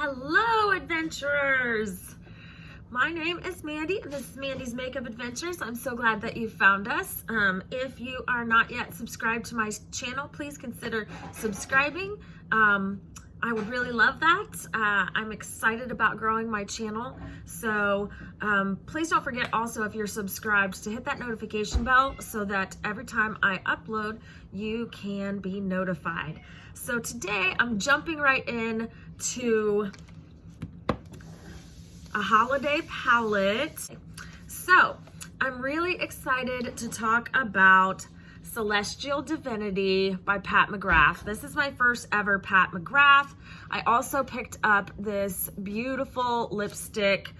Hello, adventurers! My name is Mandy, and this is Mandys Makeup Adventures. I'm so glad that you found us. If you are not yet subscribed to my channel, please consider subscribing. I would really love that. I'm excited about growing my channel. So please don't forget also, if you're subscribed, to hit that notification bell so that every time I upload, you can be notified. So today I'm jumping right in to a holiday palette. So I'm really excited to talk about Celestial Divinity by Pat McGrath. This is my first ever Pat McGrath. I also picked up this beautiful lipstick.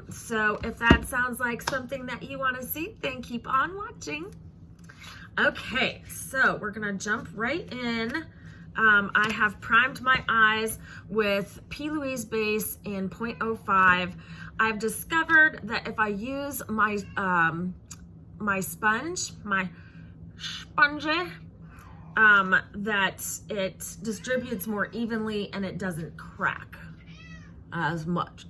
So if that sounds like something that you want to see, then keep on watching. Okay, so we're gonna jump right in. I have primed my eyes with P. Louise base in 0.05. I've discovered that if I use my my sponge, that it distributes more evenly and it doesn't crack as much.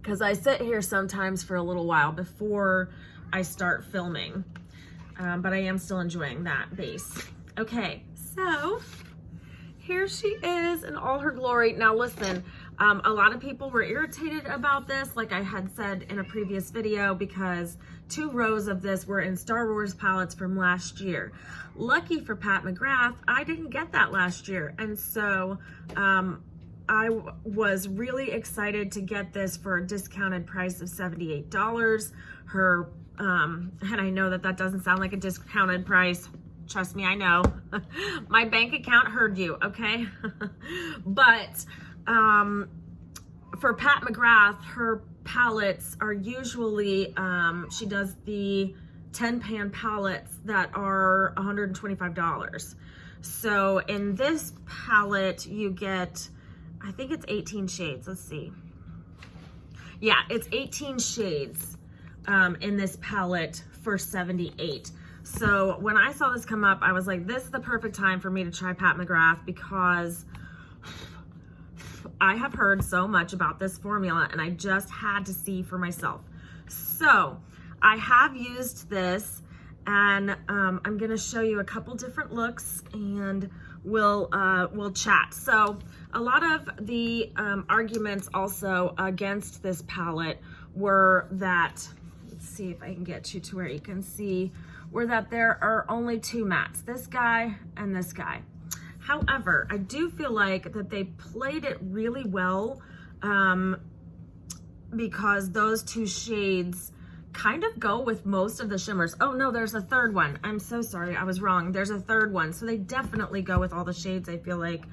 Because I sit here sometimes for a little while before I start filming, but I am still enjoying that base. Okay, so here she is in all her glory. Now listen, a lot of people were irritated about this, like I had said in a previous video, because 2 rows of this were in Star Wars palettes from last year. Lucky for Pat McGrath, I didn't get that last year, and so I was really excited to get this for a discounted price of $78. And I know that doesn't sound like a discounted price. Trust me, I know. My bank account heard you, okay? But for Pat McGrath, her palettes are usually, she does the 10-pan palettes that are $125. So in this palette, you get, I think it's 18 shades. Let's see. Yeah, it's 18 shades in this palette for $78. So when I saw this come up, I was like, this is the perfect time for me to try Pat McGrath, because I have heard so much about this formula and I just had to see for myself. So I have used this, and I'm gonna show you a couple different looks, and we'll chat. So a lot of the arguments also against this palette were that, let's see if I can get you to where you can see, were that there are only 2 mattes, this guy and this guy. However, I do feel like that they played it really well, because those 2 shades kind of go with most of the shimmers. Oh no, there's a third one. I'm so sorry, I was wrong. There's a third one. So they definitely go with all the shades, I feel like,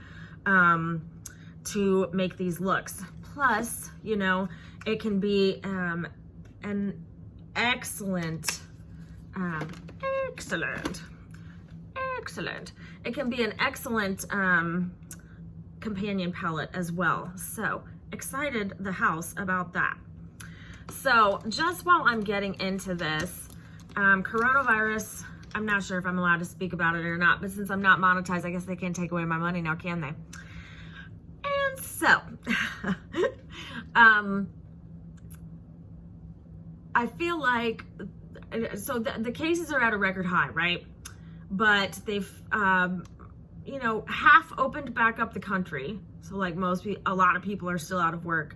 to make these looks. Plus, you know, it can be an excellent, it can be an excellent companion palette as well. So excited the house about that. So just while I'm getting into this, coronavirus, I'm not sure if I'm allowed to speak about it or not, but since I'm not monetized, I guess they can't take away my money now, can they? And so, I feel like, so the cases are at a record high, right? But they've, you know, half opened back up the country. So like a lot of people are still out of work.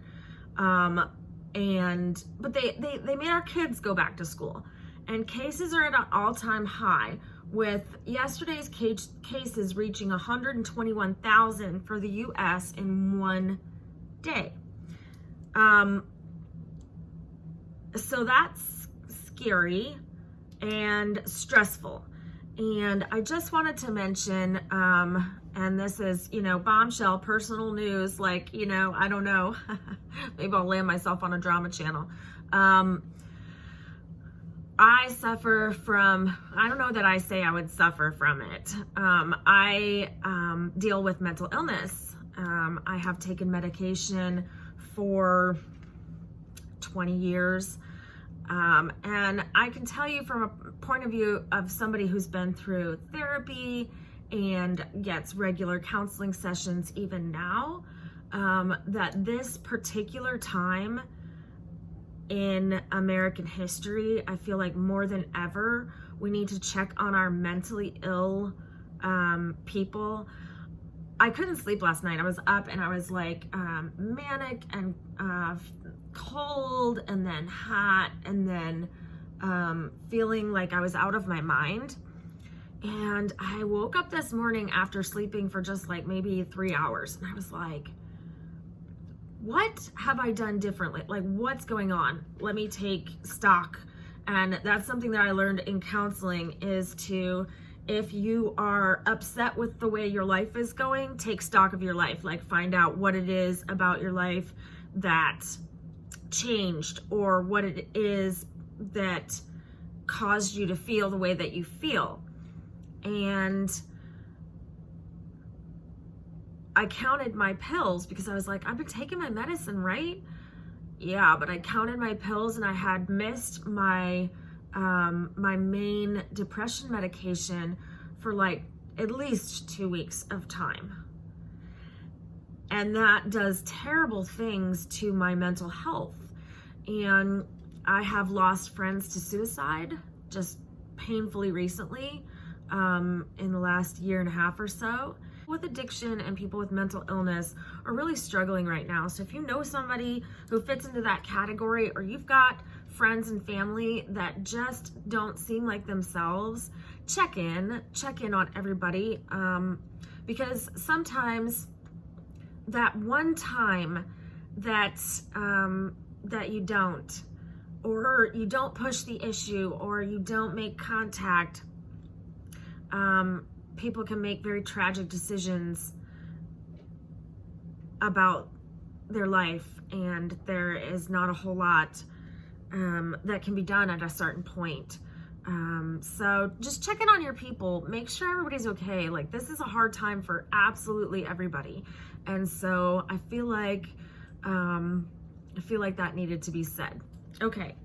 But they made our kids go back to school, and cases are at an all-time high, with yesterday's cases reaching 121,000 for the US in one day. So that's scary and stressful. And I just wanted to mention, and this is, you know, bombshell personal news, like, you know, I don't know, maybe I'll land myself on a drama channel. I suffer from, I don't know that I say I would suffer from it. I deal with mental illness. I have taken medication for 20 years. And I can tell you from a point of view of somebody who's been through therapy and gets regular counseling sessions even now, that this particular time in American history, I feel like more than ever, we need to check on our mentally ill people. I couldn't sleep last night. I was up and I was like manic and cold and then hot and then feeling like I was out of my mind. And I woke up this morning after sleeping for just like maybe 3 hours, and I was like, what have I done differently? Like, what's going on? Let me take stock. And that's something that I learned in counseling, is to, if you are upset with the way your life is going, take stock of your life. Like, find out what it is about your life that changed, or what it is that caused you to feel the way that you feel. And I counted my pills because I was like, I've been taking my medicine, right? Yeah, but I counted my pills and I had missed my my main depression medication for like at least 2 weeks of time. And that does terrible things to my mental health. And I have lost friends to suicide just painfully recently, in the last 1.5 years or so. With addiction and people with mental illness are really struggling right now. So if you know somebody who fits into that category, or you've got friends and family that just don't seem like themselves, check in on everybody, because sometimes that one time that that you don't, or you don't push the issue, or you don't make contact, people can make very tragic decisions about their life, and there is not a whole lot that can be done at a certain point. So just check in on your people, make sure everybody's okay. Like, this is a hard time for absolutely everybody. And so I feel like that needed to be said. Okay,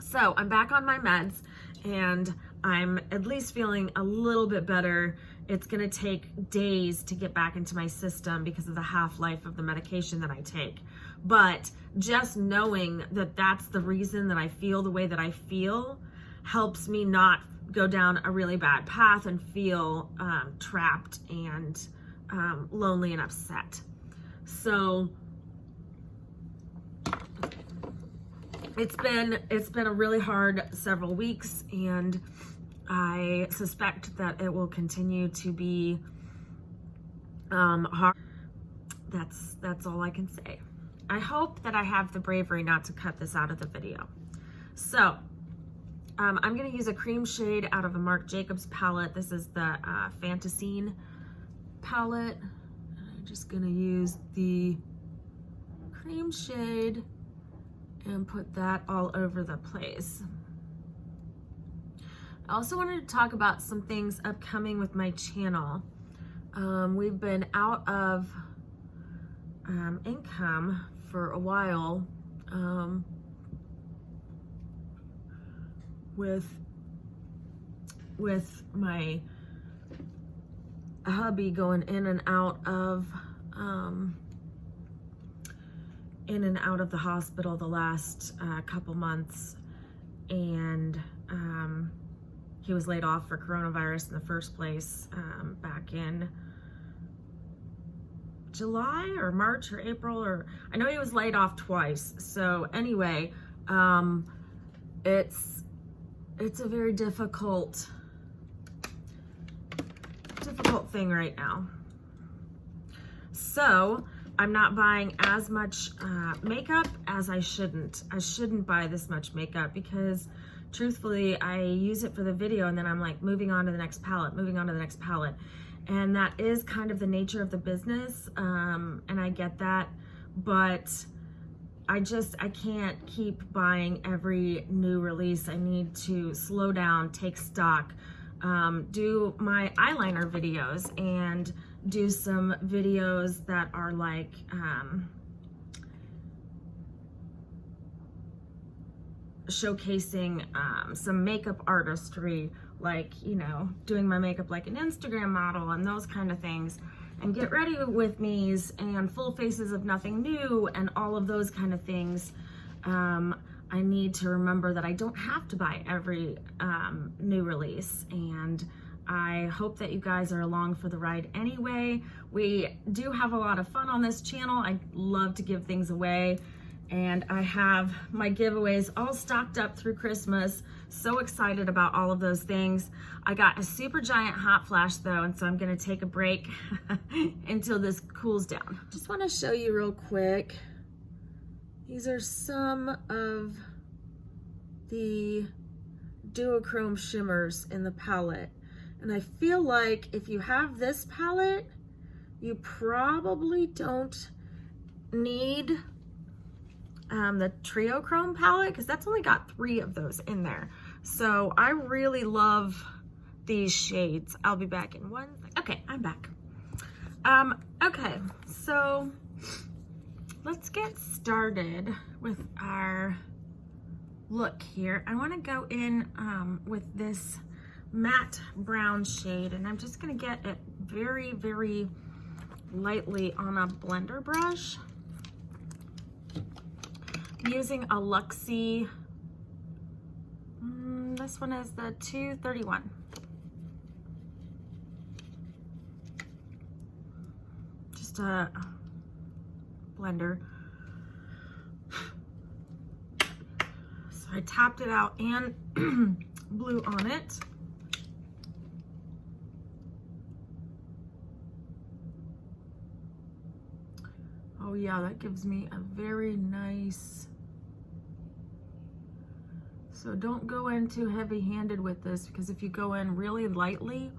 so I'm back on my meds, and I'm at least feeling a little bit better. It's gonna take days to get back into my system because of the half-life of the medication that I take. But just knowing that that's the reason that I feel the way that I feel helps me not go down a really bad path and feel trapped and lonely and upset. So it's been a really hard several weeks, and I suspect that it will continue to be hard. That's all I can say. I hope that I have the bravery not to cut this out of the video. So I'm going to use a cream shade out of a Marc Jacobs palette. This is the Fantasine palette. I'm just going to use the cream shade and put that all over the place. I also wanted to talk about some things upcoming with my channel. We've been out of income for a while, with my hubby going in and out of the hospital the last couple months, and he was laid off for coronavirus in the first place back in July or March or April, or I know he was laid off twice. So anyway, it's a very difficult thing right now. So I'm not buying as much makeup as I shouldn't. I shouldn't buy this much makeup because truthfully, I use it for the video and then I'm like moving on to the next palette, And that is kind of the nature of the business, and I get that, but I can't keep buying every new release. I need to slow down, take stock, do my eyeliner videos, and do some videos that are like, showcasing some makeup artistry like, you know, doing my makeup like an Instagram model and those kind of things, and get ready with me's and full faces of nothing new and all of those kind of things, I need to remember that I don't have to buy every new release. And I hope that you guys are along for the ride anyway. We do have a lot of fun on this channel. I love to give things away, and I have my giveaways all stocked up through Christmas. So excited about all of those things. I got a super giant hot flash though, and so I'm gonna take a break until this cools down. Just wanna show you real quick. These are some of the duochrome shimmers in the palette. And I feel like if you have this palette, you probably don't need the Triochrome palette, because that's only got 3 of those in there. So I really love these shades. I'll be back in 1 second. Okay, I'm back. Okay, so let's get started with our look here. I want to go in with this matte brown shade, and I'm just going to get it very, very lightly on a blender brush. I'm using a Luxie, this one is the 231. Just a blender. So I tapped it out and blew on it. Oh yeah, that gives me a very nice. So don't go in too heavy-handed with this, because if you go in really lightly,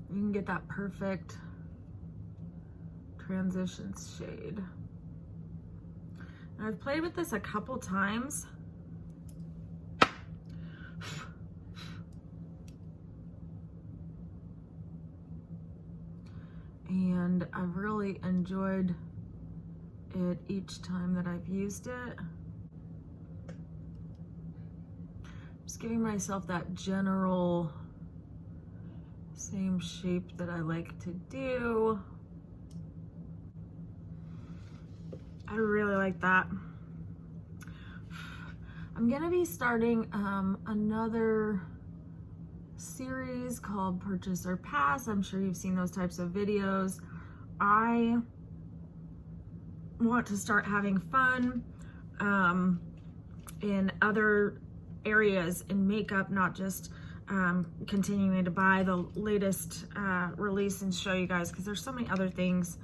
you can get that perfect transition shade. And I've played with this a couple times. And I've really enjoyed it each time that I've used it. Just giving myself that general same shape that I like to do. I really like that. I'm gonna be starting another series called Purchase or Pass. I'm sure you've seen those types of videos. I want to start having fun in other areas in makeup, not just continuing to buy the latest release and show you guys, because there's so many other things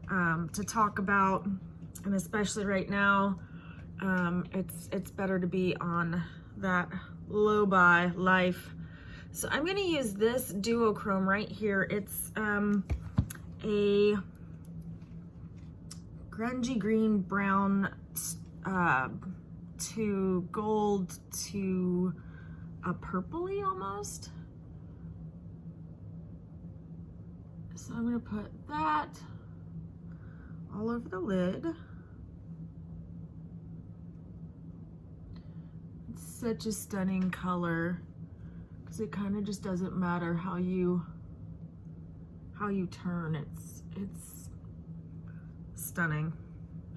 to talk about, and especially right now, it's better to be on that low buy life. So I'm going to use this duochrome right here. It's a grungy green brown to gold to a purpley almost. So I'm going to put that all over the lid. It's such a stunning color, because it kind of just doesn't matter how you turn. It's stunning,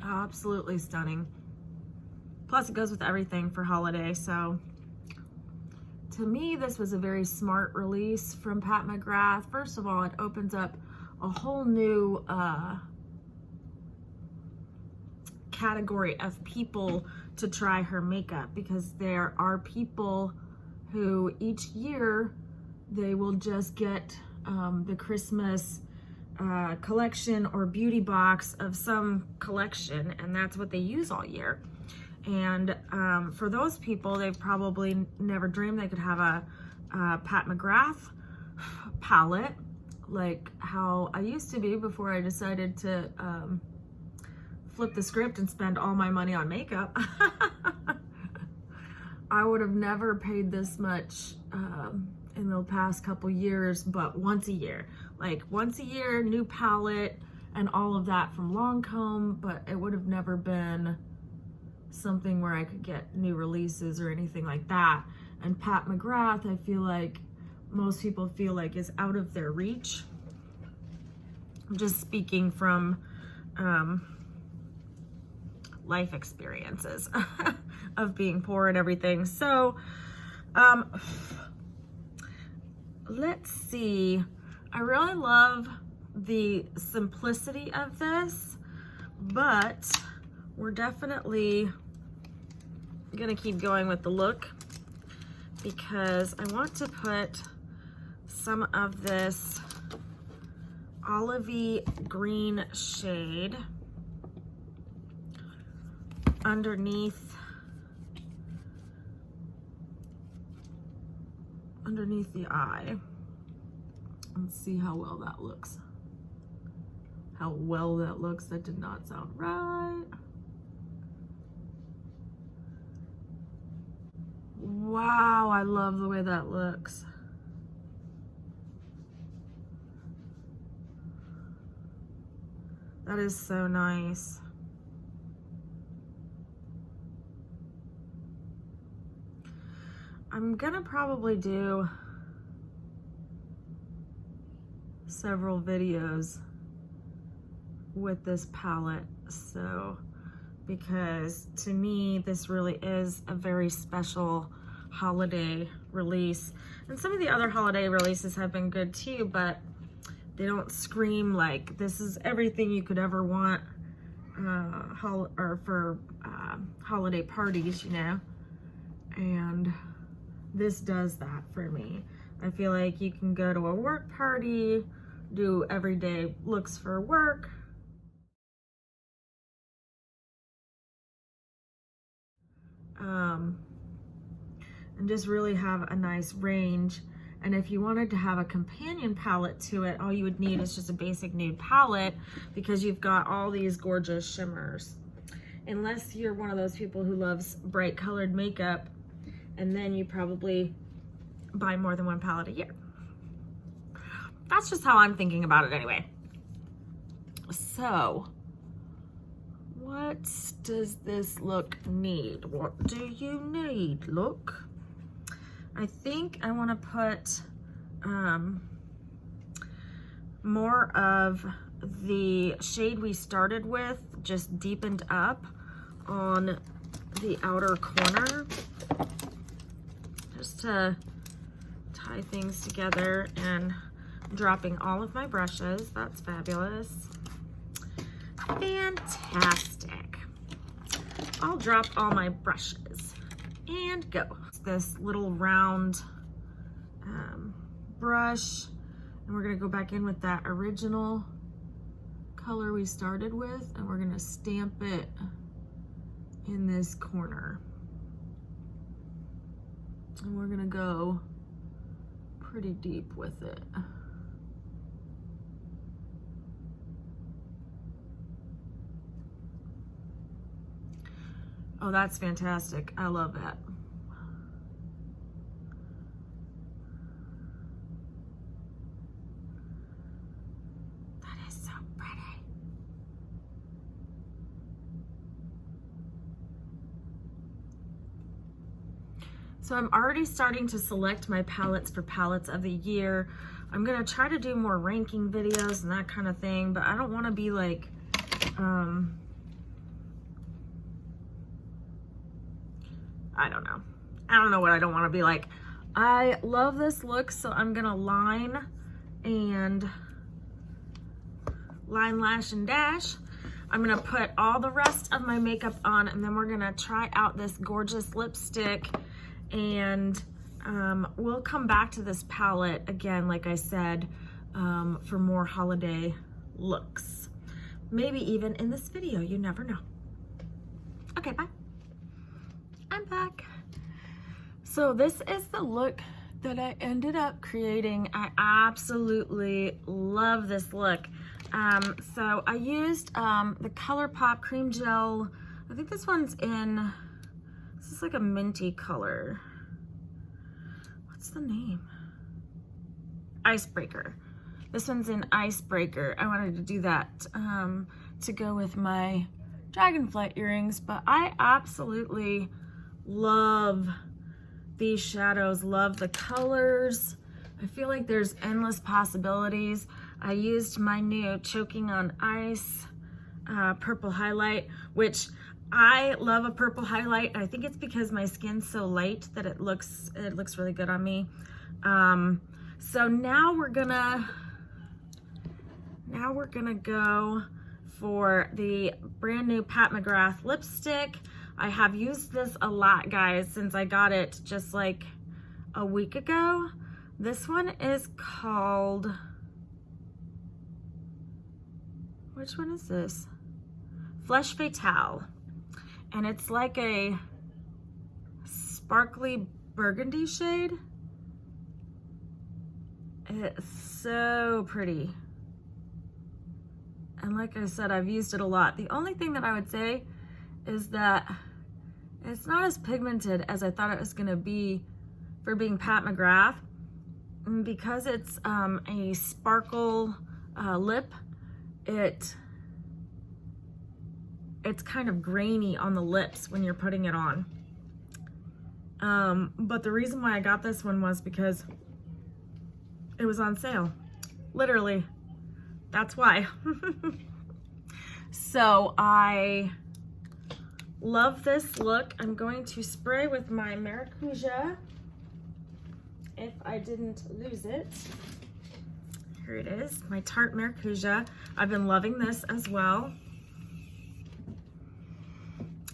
absolutely stunning. Plus it goes with everything for holiday. So to me, this was a very smart release from Pat McGrath. First of all, it opens up a whole new category of people to try her makeup, because there are people who each year they will just get the Christmas collection or beauty box of some collection, and that's what they use all year. And for those people, they've probably never dreamed they could have a Pat McGrath palette like how I used to be before I decided to flip the script and spend all my money on makeup. I would have never paid this much in the past couple years, but once a year. Like once a year, new palette and all of that from Lancome, but it would have never been something where I could get new releases or anything like that. And Pat McGrath, I feel like most people feel like is out of their reach. I'm just speaking from life experiences of being poor and everything. So let's see. I really love the simplicity of this, but we're definitely gonna keep going with the look because I want to put some of this olivey green shade underneath the eye. Let's see how well that looks. How well that looks. That did not sound right. Wow, I love the way that looks. That is so nice. I'm gonna probably do several videos with this palette, so because to me this really is a very special holiday release, and some of the other holiday releases have been good too, but they don't scream like this is everything you could ever want for holiday parties, you know, and this does that for me. I feel like you can go to a work party, do everyday looks for work, and just really have a nice range. And if you wanted to have a companion palette to it, all you would need is just a basic nude palette because you've got all these gorgeous shimmers. Unless you're one of those people who loves bright colored makeup, and then you probably buy more than one palette a year. That's just how I'm thinking about it anyway. So, what does this look need? What do you need, look? I think I want to put more of the shade we started with, just deepened up on the outer corner, just to tie things together, and dropping all of my brushes. That's fabulous. Fantastic. I'll drop all my brushes and go. This little round brush, and we're gonna go back in with that original color we started with, and we're gonna stamp it in this corner. And we're gonna go pretty deep with it. Oh, that's fantastic. I love that. That is so pretty. So I'm already starting to select my palettes for palettes of the year. I'm gonna try to do more ranking videos and that kind of thing, but I don't want to be like, I don't know. I don't know what I don't want to be like. I love this look, so I'm gonna line, lash, and dash. I'm gonna put all the rest of my makeup on, and then we're gonna try out this gorgeous lipstick, and we'll come back to this palette again, like I said, for more holiday looks. Maybe even in this video, you never know. Okay, bye. I'm back. So this is the look that I ended up creating. I absolutely love this look. So I used the ColourPop Cream Gel. I think this one's in, this is like a minty color. What's the name? Icebreaker. This one's in Icebreaker. I wanted to do that to go with my dragonfly earrings, but I absolutely love these shadows, love the colors. I feel like there's endless possibilities. I used my new Choking on Ice purple highlight, which I love a purple highlight. I think it's because my skin's so light that it looks really good on me. So now we're gonna go for the brand new Pat McGrath lipstick. I have used this a lot, guys, since I got it just like a week ago. This one is called, which one is this? Flesh Fatale. And it's like a sparkly burgundy shade. It's so pretty. And like I said, I've used it a lot. The only thing that I would say is that it's not as pigmented as I thought it was gonna be for being Pat McGrath. And because it's a sparkle lip, it's kind of grainy on the lips when you're putting it on. But the reason why I got this one was because it was on sale. Literally, that's why. So I love this look. I'm going to spray with my Maracuja if I didn't lose it. Here it is, my Tarte Maracuja. I've been loving this as well.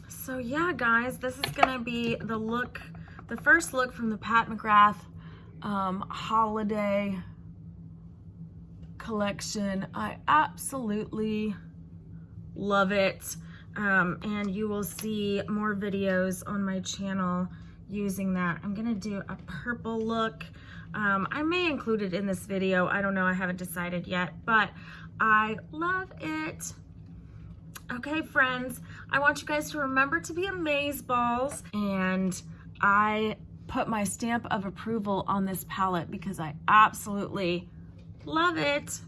So yeah, guys, this is gonna be the look, the first look from the Pat McGrath holiday collection. I absolutely love it. And you will see more videos on my channel using that. I'm gonna do a purple look. I may include it in this video. I don't know, I haven't decided yet, but I love it. Okay, friends, I want you guys to remember to be amazeballs, and I put my stamp of approval on this palette because I absolutely love it.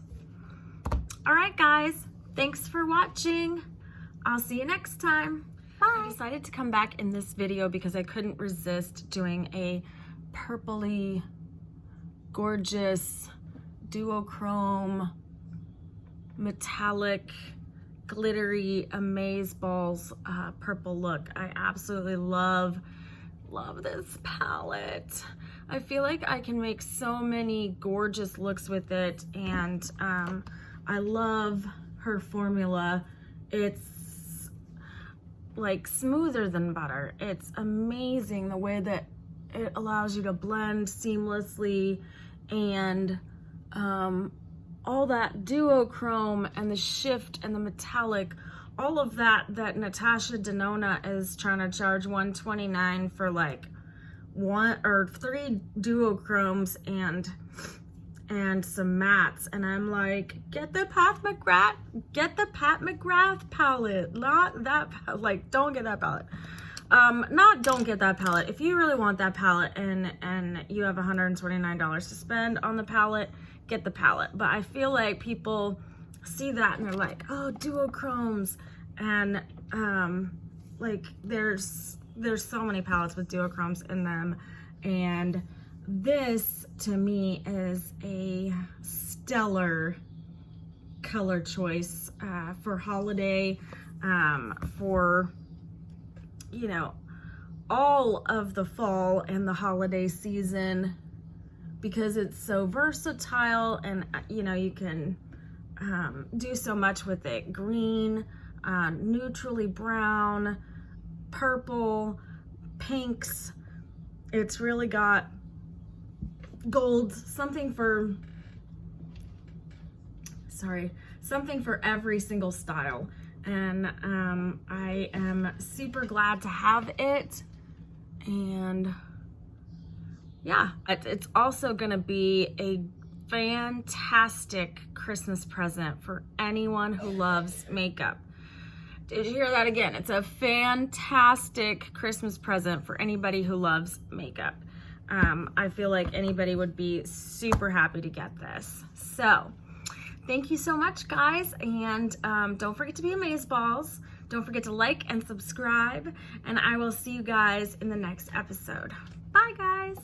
All right, guys, thanks for watching. I'll see you next time. Bye. I decided to come back in this video because I couldn't resist doing a purpley, gorgeous, duochrome, metallic, glittery amazeballs purple look. I absolutely love this palette. I feel like I can make so many gorgeous looks with it, and I love her formula. It's like smoother than butter. It's amazing the way that it allows you to blend seamlessly, and all that duochrome and the shift and the metallic, all of that Natasha Denona is trying to charge $129 for like 1 or 3 duochromes and some mattes, and I'm like, get the Pat McGrath palette, not that, like, don't get that palette. Don't get that palette. If you really want that palette and you have $129 to spend on the palette, get the palette. But I feel like people see that and they're like, oh, duochromes, and like there's so many palettes with duochromes in them, and this to me is a stellar color choice for holiday, for, you know, all of the fall and the holiday season, because it's so versatile, and you know, you can do so much with it. Green, neutrally brown, purple, pinks. It's really got gold, something for every single style. And I am super glad to have it. And yeah, it's also gonna be a fantastic Christmas present for anyone who loves makeup. Did you hear that again? It's a fantastic Christmas present for anybody who loves makeup. I feel like anybody would be super happy to get this. So thank you so much, guys, and don't forget to be amazeballs. Don't forget to like and subscribe, and I will see you guys in the next episode. Bye, guys.